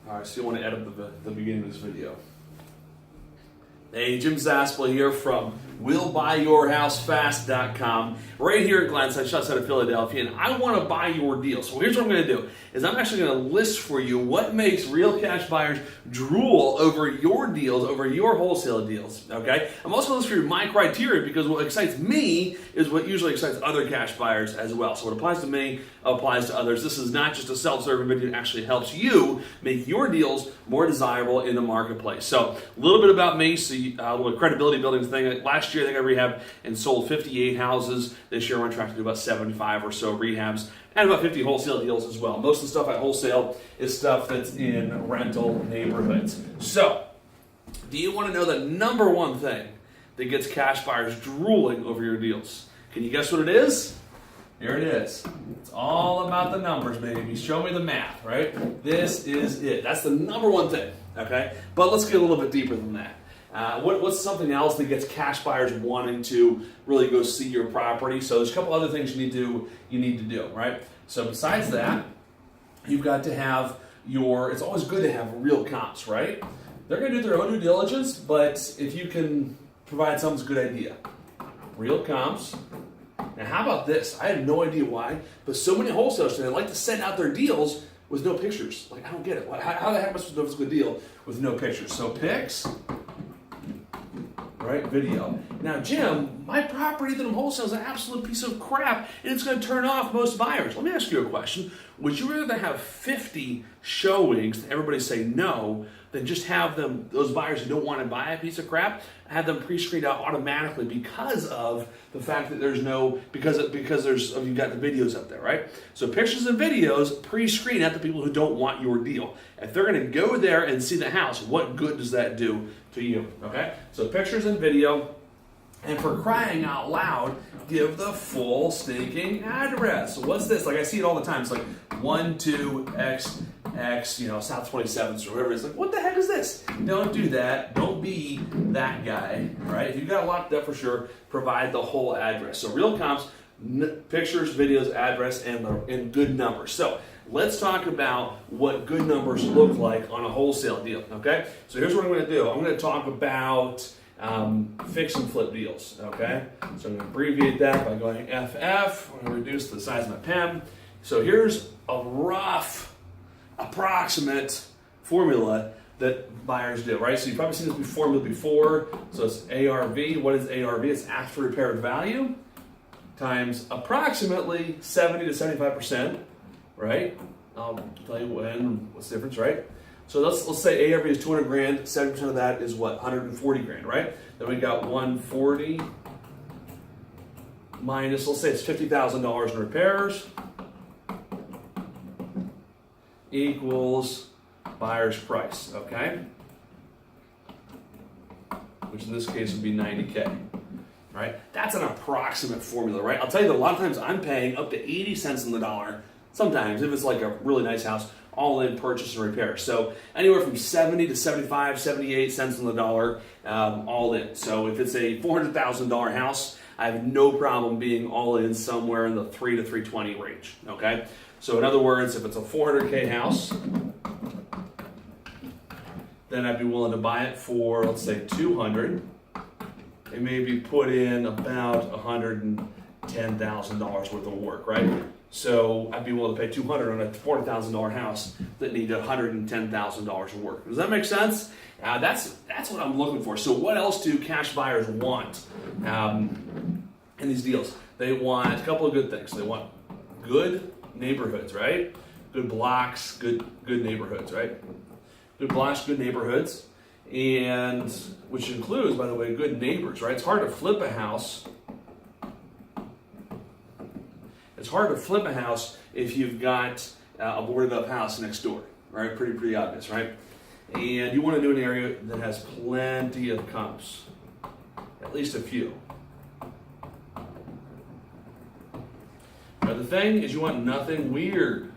All right, so you want to edit the beginning of this video. Hey, Jim Zaspel here from WillBuyYourHouseFast.com, right here at Glenside, just outside of Philadelphia, and I want to buy your deal. So here's what I'm going to do, is I'm actually going to list for you what makes real cash buyers drool over your deals, over your wholesale deals, okay? I'm also going to list for you my criteria, because what excites me is what usually excites other cash buyers as well. So what applies to me applies to others. This is not just a self-serving video, it actually helps you make your deals more desirable in the marketplace. So a little bit about me, so a little credibility building thing. Last year, I think I rehabbed and sold 58 houses. This year, we're on track to do about 75 or so rehabs and about 50 wholesale deals as well. Most of the stuff I wholesale is stuff that's in rental neighborhoods. So, do you want to know the number one thing that gets cash buyers drooling over your deals? Can you guess what it is? Here it is. It's all about the numbers, baby. Show me the math, right? This is it. That's the number one thing, okay? But let's get a little bit deeper than that. What's something else that gets cash buyers wanting to really go see your property? So there's a couple other things you need to do, right? So besides that, you've got to have it's always good to have real comps, right? They're going to do their own due diligence, but if you can provide something, it's a good idea. Real comps. Now, how about this? I have no idea why, but so many wholesalers today like to send out their deals with no pictures. Like, I don't get it. How the heck am I supposed to know if it's a good deal with no pictures? So pics, right? Video. Now, Jim, my property that I'm wholesaling is an absolute piece of crap, and it's going to turn off most buyers. Let me ask you a question. Would you rather have 50 showings and everybody say no, than just have those buyers who don't want to buy a piece of crap, have them pre-screened out automatically because of the fact that you've got the videos up there, right? So pictures and videos pre-screen out the people who don't want your deal. If they're going to go there and see the house, what good does that do to you? Okay? So pictures and video. And for crying out loud, give the full stinking address. So what's this? Like, I see it all the time. It's like 12XX, South 27th or whatever. It's like, what the heck is this? Don't do that. Don't be that guy, right? If you've got it locked up for sure, provide the whole address. So real comps, pictures, videos, address, and good numbers. So let's talk about what good numbers look like on a wholesale deal, okay? So here's what I'm going to do. I'm going to talk about fix and flip deals, okay? So I'm going to abbreviate that by going FF. I'm going to reduce the size of my pen. So here's a rough, approximate formula that buyers do, right? So you've probably seen this formula before. So it's ARV. What is ARV? It's after repaired value times approximately 70 to 75%, right? I'll tell you what's the difference, right? So let's say ARV is 200 grand, 70% of that is what? 140 grand, right? Then we got 140 minus, let's say it's $50,000 in repairs, equals buyer's price, okay? Which in this case would be 90K, right? That's an approximate formula, right? I'll tell you that a lot of times I'm paying up to 80 cents on the dollar, sometimes if it's like a really nice house, all in purchase and repair. So anywhere from 70 to 75, 78 cents on the dollar, all in. So if it's a $400,000 house, I have no problem being all in somewhere in the 3 to 320 range, okay? So in other words, if it's a 400K house, then I'd be willing to buy it for, let's say, 200, and maybe put in about $110,000 worth of work, right? So I'd be willing to pay $200 on a $400,000 house that needed $110,000 of work. Does that make sense? That's what I'm looking for. So what else do cash buyers want in these deals? They want a couple of good things. They want good neighborhoods, right? Good blocks, good neighborhoods, right? Good blocks, good neighborhoods, and which includes, by the way, good neighbors, right? It's hard to flip a house. It's hard to flip a house if you've got a boarded up house next door, right? Pretty obvious, right? And you want to do an area that has plenty of comps, at least a few. Now the thing is, you want nothing weird.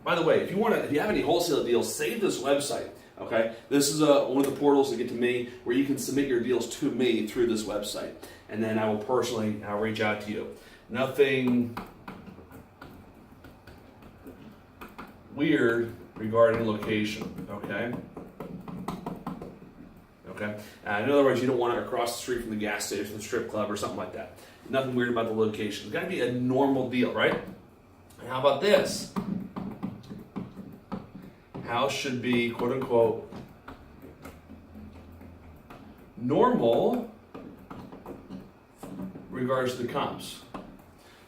By the way, if you have any wholesale deals, save this website. Okay, this is one of the portals to get to me, where you can submit your deals to me through this website, and then I will personally reach out to you. Nothing weird regarding location, okay? Okay? In other words, you don't want it across the street from the gas station, the strip club, or something like that. Nothing weird about the location. It's got to be a normal deal, right? And how about this? House should be, quote unquote, normal regards to the comps.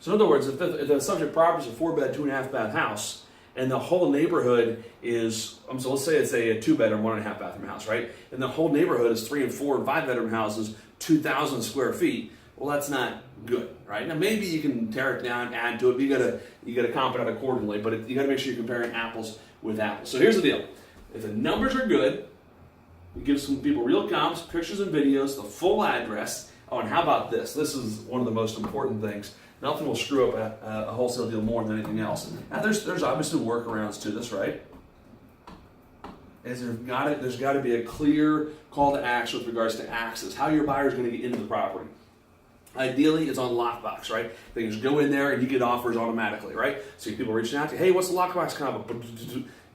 So in other words, if the subject property is a 4-bed, 2.5-bath house, and the whole neighborhood is, so let's say it's a 2-bedroom, 1.5-bathroom house, right? And the whole neighborhood is 3 and 4 and 5-bedroom houses, 2,000 square feet. Well, that's not good, right? Now maybe you can tear it down, add to it. You gotta comp it out accordingly, but you gotta make sure you're comparing apples with apples. So here's the deal: if the numbers are good, we give some people real comps, pictures and videos, the full address. Oh, and how about this? This is one of the most important things. Nothing will screw up a wholesale deal more than anything else. Now, there's obviously workarounds to this, right? There's got to be a clear call to action with regards to access, how your buyer is going to get into the property. Ideally, it's on lockbox, right? They can just go in there and you get offers automatically, right? So people reaching out to you, hey, what's the lockbox combo?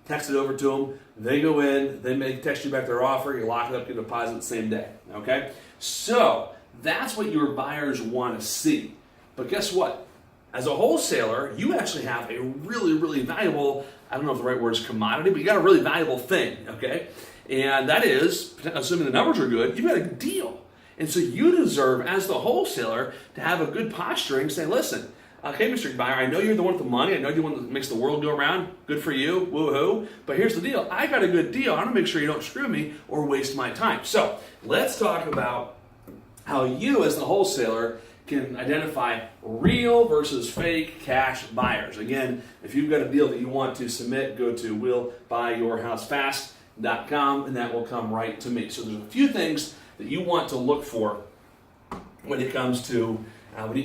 Text it over to them. They go in, they may text you back their offer, you lock it up, get a deposit the same day, okay? So that's what your buyers want to see. But guess what? As a wholesaler, you actually have a really, really valuable, I don't know if the right word is commodity, but you got a really valuable thing, okay? And that is, assuming the numbers are good, you've got a deal. And so you deserve, as the wholesaler, to have a good posturing, say, listen, okay, Mr. Buyer, I know you're the one with the money. I know you're the one that makes the world go around. Good for you, woo-hoo. But here's the deal. I got a good deal. I want to make sure you don't screw me or waste my time. So let's talk about how you, as the wholesaler, can identify real versus fake cash buyers. Again, if you've got a deal that you want to submit, go to willbuyyourhousefast.com, and that will come right to me. So there's a few things that you want to look for when it comes to,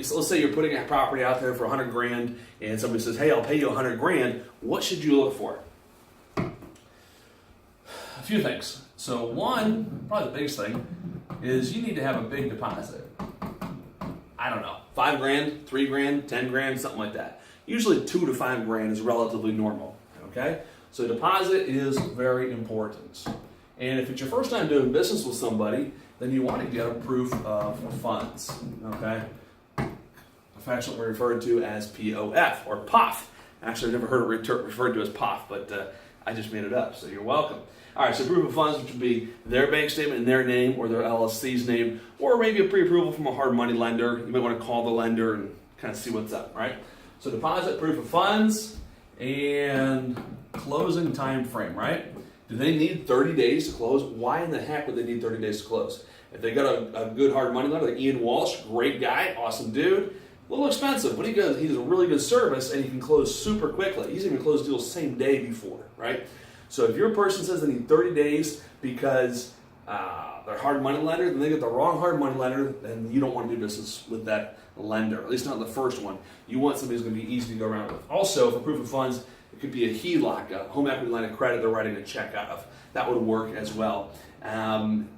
so let's say you're putting a property out there for $100,000 and somebody says, hey, I'll pay you $100,000. What should you look for? A few things. So one, probably the biggest thing, is you need to have a big deposit. I don't know, $5,000, $3,000, $10,000, something like that. Usually $2,000 to $5,000 is relatively normal, okay? So deposit is very important. And if it's your first time doing business with somebody, then you want to get a proof of funds, okay? Affectionately referred to as POF or POF. Actually, I've never heard it referred to as POF, but I just made it up, so you're welcome. All right, so proof of funds, which would be their bank statement in their name or their LLC's name, or maybe a pre-approval from a hard money lender. You might want to call the lender and kind of see what's up, right? So deposit, proof of funds, and closing time frame, right? Do they need 30 days to close? Why in the heck would they need 30 days to close? If they got a good hard money lender, like Ian Walsh, great guy, awesome dude, a little expensive, but he does a really good service and he can close super quickly. He's even closed deals same day before, right? So if your person says they need 30 days because they're hard money lender, then they get the wrong hard money lender, then you don't want to do business with that lender, at least not the first one. You want somebody who's going to be easy to go around with. Also, for proof of funds, it could be a HELOC, a home equity line of credit they're writing a check out of. That would work as well.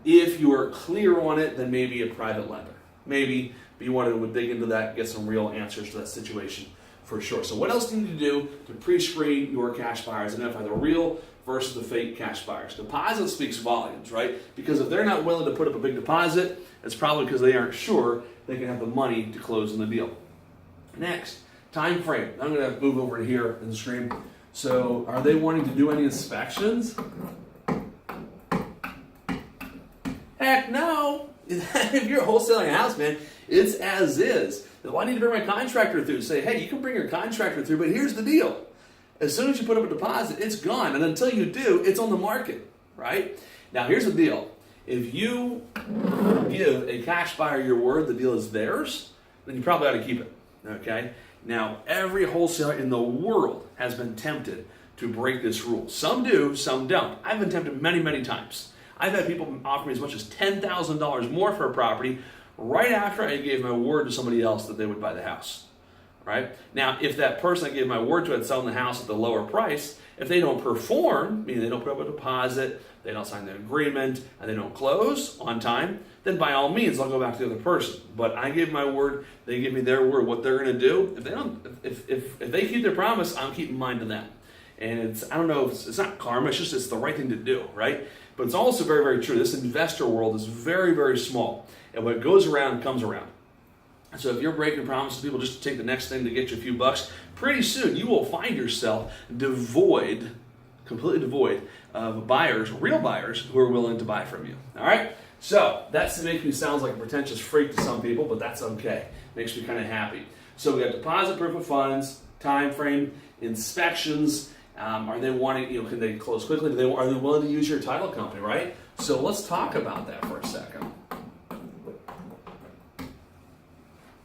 If you're clear on it, then maybe a private lender. Maybe, but you want to dig into that, get some real answers to that situation for sure. So what else do you need to do to pre-screen your cash buyers, identify the real versus the fake cash buyers? Deposit speaks volumes, right? Because if they're not willing to put up a big deposit, it's probably because they aren't sure they can have the money to close on the deal. Next, time frame. I'm going to move over to here in the screen. So are they wanting to do any inspections? Heck no. If you're wholesaling a house, man, it's as is. Well, I need to bring my contractor through. Say, hey, you can bring your contractor through, but here's the deal. As soon as you put up a deposit, it's gone. And until you do, it's on the market, right? Now, here's the deal. If you give a cash buyer your word the deal is theirs, then you probably ought to keep it, okay? Now, every wholesaler in the world has been tempted to break this rule. Some do, some don't. I've been tempted many, many times. I've had people offer me as much as $10,000 more for a property right after I gave my word to somebody else that they would buy the house, right? Now, if that person I gave my word to had selling the house at the lower price, if they don't perform, meaning they don't put up a deposit, they don't sign the agreement, and they don't close on time, then by all means, I'll go back to the other person. But I gave my word, they give me their word, what they're going to do. If they don't, if they keep their promise, I'm keeping mine to them. And I don't know, it's not karma, it's the right thing to do, right? But it's also very, very true. This investor world is very, very small. And what goes around comes around. So if you're breaking promises to people just to take the next thing to get you a few bucks, pretty soon you will find yourself completely devoid of buyers, real buyers, who are willing to buy from you. All right? So that makes me sound like a pretentious freak to some people, but that's okay. Makes me kind of happy. So we have deposit proof of funds, time frame, inspections. Are they wanting, can they close quickly? Are they willing to use your title company, right? So let's talk about that for a second.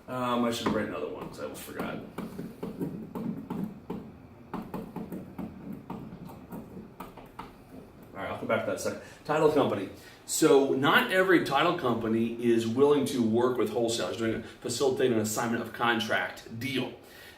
I should write another one because I almost forgot. All right, I'll come back to that in a second. Title company. So not every title company is willing to work with wholesalers, facilitating an assignment of contract deal.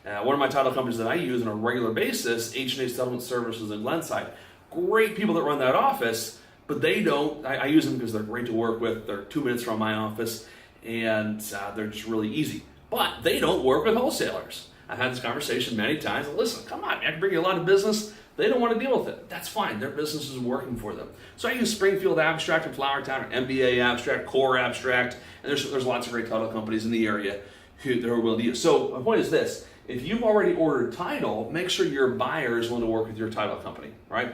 One of my title companies that I use on a regular basis, H&A Settlement Services in Glenside, great people that run that office, but they don't. I use them because they're great to work with. They're 2 minutes from my office, and they're just really easy. But they don't work with wholesalers. I've had this conversation many times. Listen, come on, I can bring you a lot of business. They don't want to deal with it. That's fine. Their business is working for them. So I use Springfield Abstract and Flowertown, or MBA Abstract, Core Abstract, and there's lots of great title companies in the area that are willing to use. So my point is this. If you've already ordered title, make sure your buyer is willing to work with your title company, right?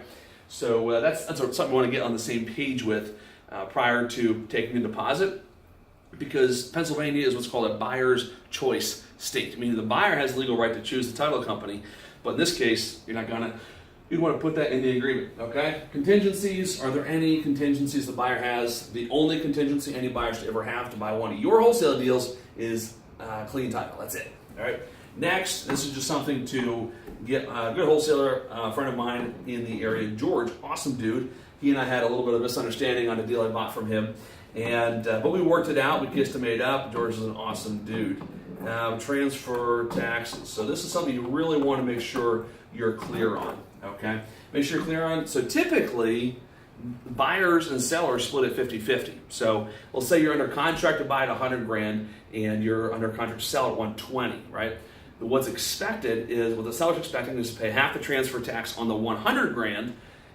So that's something you want to get on the same page with prior to taking a deposit, because Pennsylvania is what's called a buyer's choice state, meaning the buyer has the legal right to choose the title company, but in this case, you'd want to put that in the agreement, okay? Contingencies, are there any contingencies the buyer has? The only contingency any buyer should ever have to buy one of your wholesale deals is clean title, that's it, all right? Next, this is just something to get a good wholesaler, a friend of mine in the area, George, awesome dude. He and I had a little bit of misunderstanding on a deal I bought from him, but we worked it out, we kissed and made up. George is an awesome dude. Transfer taxes. So this is something you really want to make sure you're clear on, okay? Make sure you're clear on. So typically, buyers and sellers split at 50-50. So let's say you're under contract to buy at $100,000 and you're under contract to sell at $120,000, right? What's expected is, what the seller's expecting is to pay half the transfer tax on the $100,000,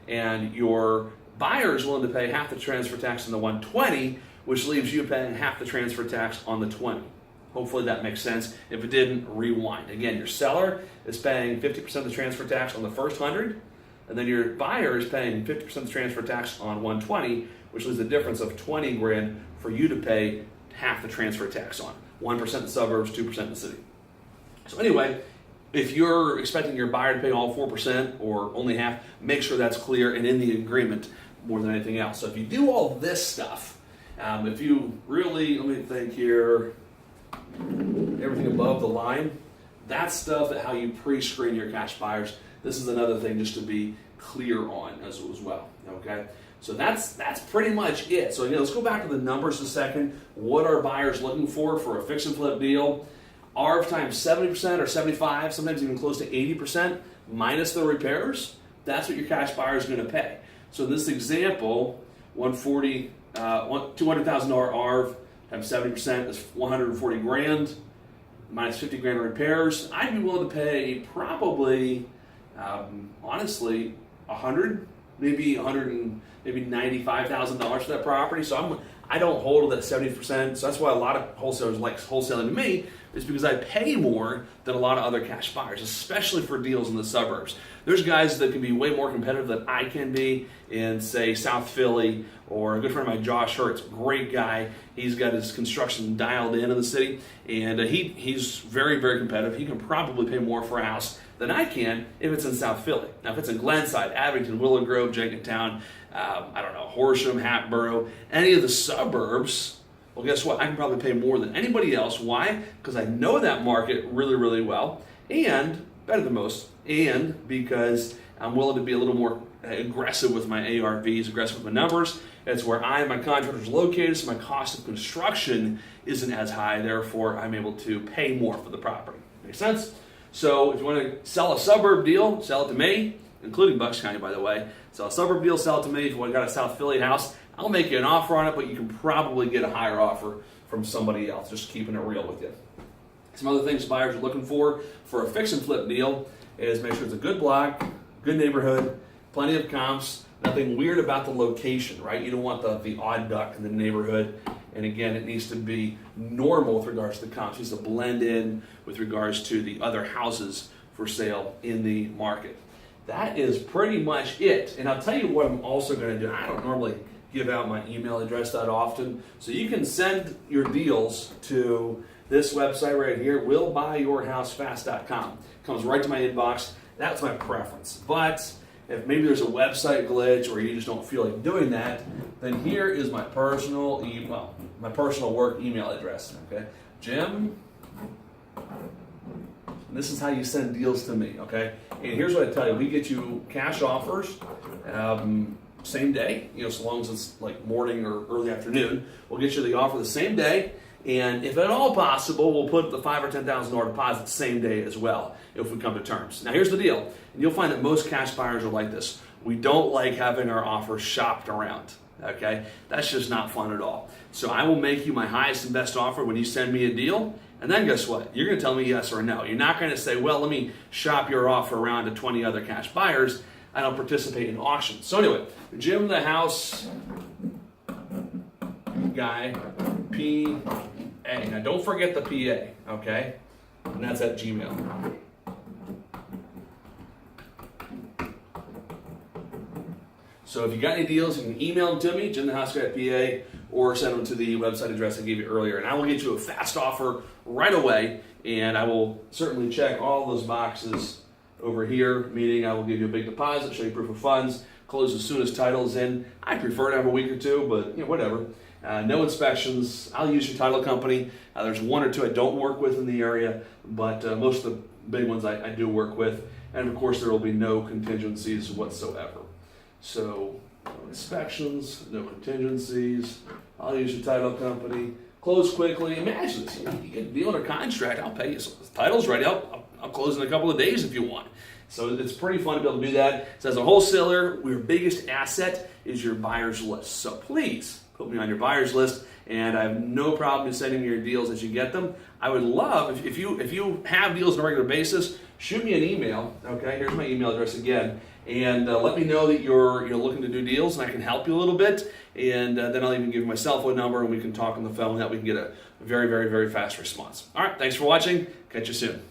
and your buyer is willing to pay half the transfer tax on the $120,000, which leaves you paying half the transfer tax on the $20,000. Hopefully that makes sense. If it didn't, rewind. Again, your seller is paying 50% of the transfer tax on the first $100,000, and then your buyer is paying 50% of the transfer tax on $120,000, which leaves a difference of $20,000 for you to pay half the transfer tax on. 1% in the suburbs, 2% in the city. So anyway, if you're expecting your buyer to pay all 4% or only half, make sure that's clear and in the agreement more than anything else. So if you do all this stuff, if you really, let me think here, everything above the line, that's stuff that how you pre-screen your cash buyers. This is another thing just to be clear on as well, okay? So that's pretty much it. So let's go back to the numbers a second. What are buyers looking for a fix and flip deal? ARV times 70% or 75, sometimes even close to 80%, minus the repairs. That's what your cash buyer is going to pay. So in this example, $200,000 ARV times 70% is $140,000, minus $50,000 repairs. I'd be willing to pay probably, honestly, maybe $95,000 for that property. So I don't hold that 70%. So that's why a lot of wholesalers like wholesaling to me, is because I pay more than a lot of other cash buyers, especially for deals in the suburbs. There's guys that can be way more competitive than I can be in, say, South Philly, or a good friend of mine, Josh Hertz, great guy. He's got his construction dialed in the city, and he's very, very competitive. He can probably pay more for a house than I can if it's in South Philly. Now, if it's in Glenside, Abington, Willow Grove, Jenkintown, Horsham, Hatboro, any of the suburbs, well, guess what? I can probably pay more than anybody else. Why? Because I know that market really, really well, and better than most, and because I'm willing to be a little more aggressive with my ARVs, aggressive with my numbers. It's where my contractor is located, so my cost of construction isn't as high. Therefore, I'm able to pay more for the property. Make sense? So if you want to sell a suburb deal, sell it to me, including Bucks County, by the way. Sell a suburb deal, sell it to me. If you got a South Philly house, I'll make you an offer on it, but you can probably get a higher offer from somebody else, just keeping it real with you. Some other things buyers are looking for a fix and flip deal is make sure it's a good block, good neighborhood, plenty of comps, nothing weird about the location, right? You don't want the odd duck in the neighborhood. And again, it needs to be normal with regards to the comps. It needs to blend in with regards to the other houses for sale in the market. That is pretty much it. And I'll tell you what I'm also going to do. I don't normally give out my email address that often. So you can send your deals to this website right here, willbuyyourhousefast.com. Comes right to my inbox. That's my preference. But if maybe there's a website glitch or you just don't feel like doing that, then here is my personal email, my personal work email address. Okay, Jim. And this is how you send deals to me. Okay, and here's what I tell you: we get you cash offers. Same day, so long as it's like morning or early afternoon, we'll get you the offer the same day. And if at all possible, we'll put the $5,000 or $10,000 deposit same day as well, if we come to terms. Now here's the deal, and you'll find that most cash buyers are like this. We don't like having our offers shopped around, okay? That's just not fun at all. So I will make you my highest and best offer when you send me a deal, and then guess what? You're gonna tell me yes or no. You're not gonna say, well, let me shop your offer around to 20 other cash buyers. I don't participate in auctions. So anyway, Jim the House Guy, PA. Now don't forget the PA, okay? And that's at Gmail. So if you got any deals, you can email them to me, Jim the House Guy at PA, or send them to the website address I gave you earlier. And I will get you a fast offer right away, and I will certainly check all those boxes over here, meaning I will give you a big deposit, show you proof of funds, close as soon as title's in. I prefer to have a week or two, but whatever. No inspections. I'll use your title company. There's one or two I don't work with in the area, but most of the big ones I do work with. And of course, there will be no contingencies whatsoever. So, no inspections, no contingencies. I'll use your title company. Close quickly. Imagine this. You get a deal under contract. I'll pay you. So the title's ready. I'll close in a couple of days if you want. So it's pretty fun to be able to do that. So as a wholesaler, your biggest asset is your buyer's list. So please put me on your buyer's list, and I have no problem in sending me your deals as you get them. I would love, if you have deals on a regular basis, shoot me an email. Okay, here's my email address again, and let me know that you're looking to do deals, and I can help you a little bit. And then I'll even give you my cell phone number, and we can talk on the phone. That we can get a very, very, very fast response. All right, thanks for watching. Catch you soon.